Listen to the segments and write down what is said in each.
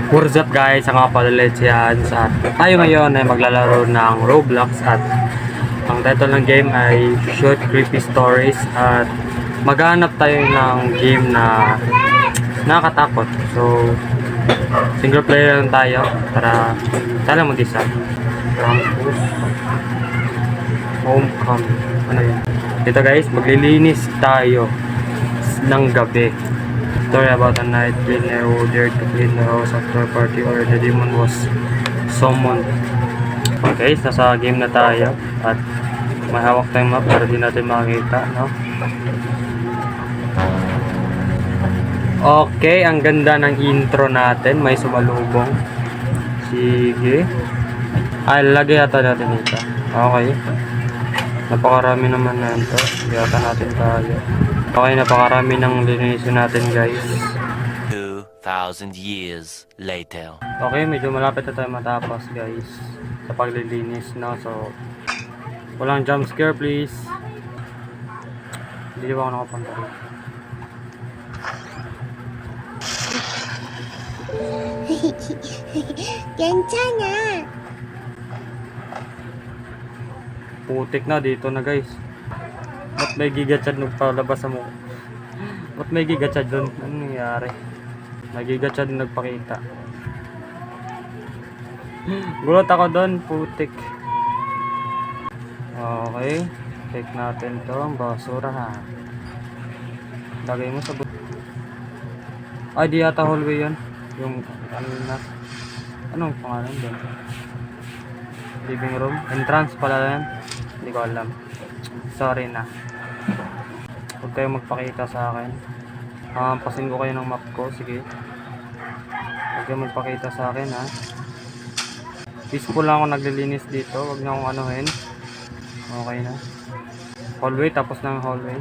What's up guys, ang mga palaletsians at tayo ngayon ay maglalaro ng Roblox at ang title ng game ay Short Creepy Stories at maghanap tayo ng game na nakakatakot. So, single player lang tayo para tayo mag-isa. Campus Homecoming. Ano yun? Dito guys, maglilinis tayo ng gabi. Story about a night cleaner who dared to clean the house after a party where the demon was summoned. Okay, nasa game na tayo at may hawak tayong map para di natin makita, no? Okay, ang ganda ng intro natin. May sumalubong. Sige. Ay, lagay yata natin ito. Okay. Napakarami naman na ito. Yata natin tayo. Okay, napakarami ng linisin natin guys. 2,000 years later. Okay, medyo malapit na tayo matapos guys sa paglilinis, no? So, walang jump scare please. Hindi ba ako nakapunta rin? 괜찮아. Putik na dito na guys. Ba't may gigachad nagpalabas sa mukha? Ba't may gigachad doon? Anong nangyari? May gigachad nagpakita. Gulat ako doon, putik. Okay. Take natin to ang basura ha. Lagay mo sa ay, di yata hallway yun. Yung ano na. Anong pangalan doon? Living room? Entrance pala yan. Hindi ko alam. Sorry na. Huwag kayong magpakita sa akin. Pasin ko kayo ng map ko. Sige. Huwag kayong magpakita sa akin ha. Peaceful lang ako naglilinis dito. Huwag na akong anuhin. Okay na. Hallway. Tapos ng hallway.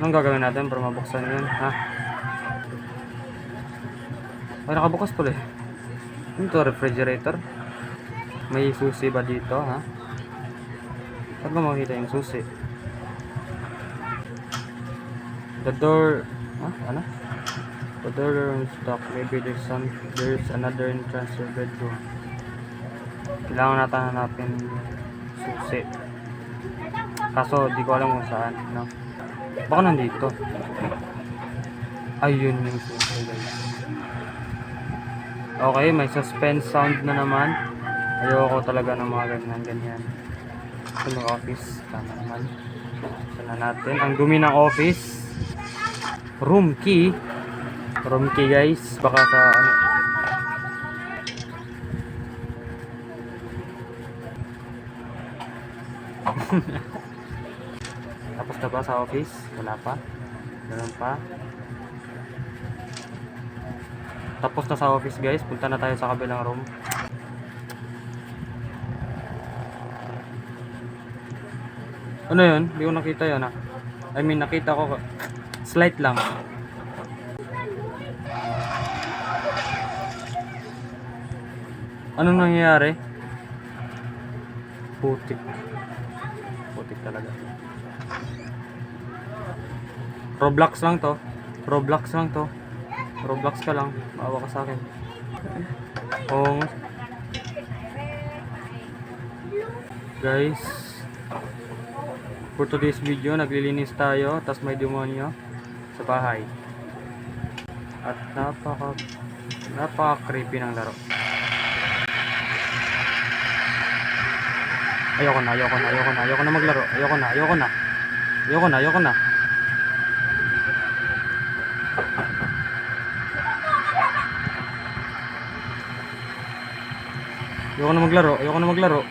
Anong gagawin natin para mabuksan yun? Ha? Ay, nakabukas pala eh. Ano to? Refrigerator? May susi ba dito ha? Saan ba makikita yung susi? The door... Ano? The door is stuck. Maybe there's another entrance to the bedroom. Kailangan natin hanapin susi. Kaso di ko alam kung saan, no? Baka nandito. Ayun yung susi guys. Okay, may suspense sound na naman. Ayoko talaga ng mga ganyan. Ito ng office. Tama naman. Sana natin. Ang dumi ng office. Room key. Room key guys. Baka sa ano. Tapos na ba sa office? Wala pa. Meron pa. Tapos na sa office guys. Punta na tayo sa kabilang room. Ano yun? Hindi ko nakita yun ha. I mean nakita ko slight lang. Anong nangyayari? Putik. Putik talaga. Roblox lang to. Roblox lang to. Roblox ka lang. Maawa ka sa akin. Oh. Guys. For today's video, naglilinis tayo. Tapos may demonyo sa bahay. At napaka-creepy ng laro. Ayoko na maglaro. Ayoko na. Ayoko na maglaro.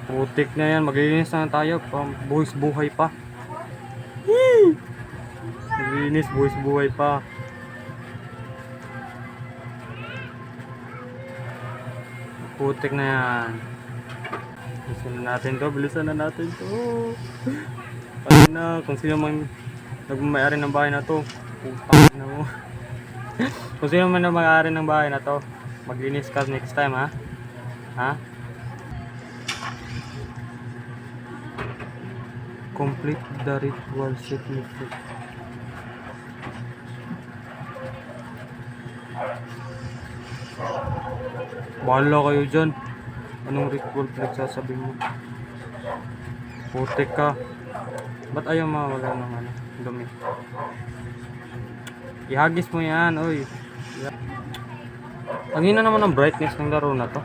Putik na yan. Maglilinis na tayo. Buwis buhay pa. Maglilinis, buwis buhay pa. Putik na yan. Bilisan na natin to. Ano na, kung sino man nagmamayari ng bahay na to. Putang na mo. Kung sino man nagmamayari ng bahay na to, maglinis ka next time ha. Ha? Complete the ritual set method. Bahala kayo dyan. Anong ritual pinagsasabi mo? Putik ka. Ba't ayaw mawala ng ano, dumi? Ihagis mo yan, oy. Ang hina naman ang brightness ng laro na to.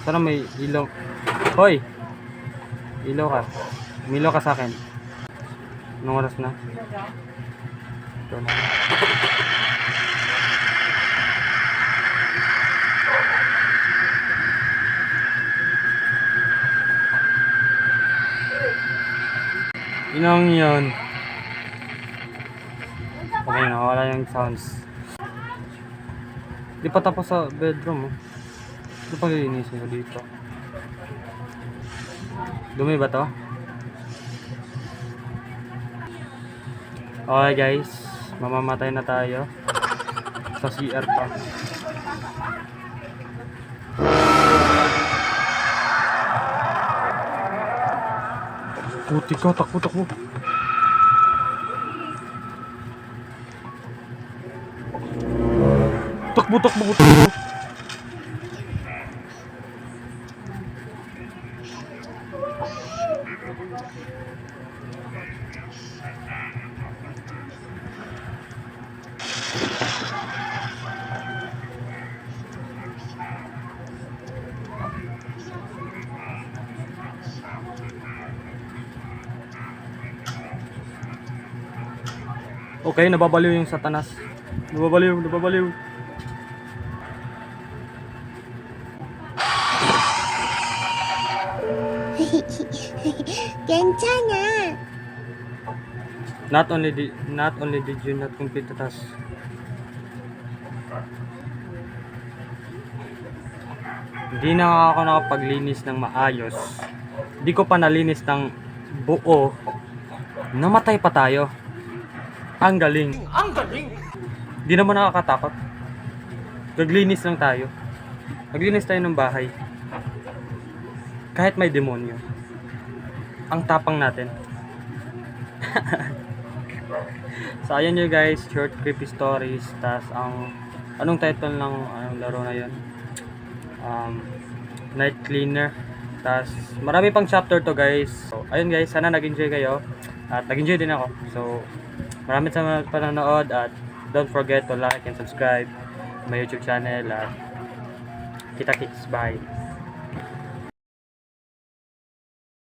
Sana may ilaw. Hoy! Ilaw ka. Umilaw ka sa akin. Anong oras na? Ito na. Inang yan. Okay, nawala yung sounds. Di pa tapos sa bedroom, oh. Ano pang lilinisin ko dito? Dumi ba to? Okay guys, mamamatay na tayo. Sa CR pa. Puti ka, takbo. Takbo. Okay, nababaliw yung satanas. Nababaliw. 괜찮아. Not only did you not complete the task. Hindi na ako nakapaglinis ng maayos. Hindi ko pa nalinis ng buo. Namatay pa tayo. Ang galing. Hindi naman nakakatakot. Naglinis lang tayo. Naglinis tayo ng bahay. Kahit may demonyo. Ang tapang natin. So ayan nyo guys, short creepy stories. Tas anong title ng laro na yun? Night Cleaner. Tas marami pang chapter to guys. So ayun guys, sana nag-enjoy kayo. At nag-enjoy din ako. So maraming sa panonood at don't forget to like and subscribe my YouTube channel at kita-kits, bye.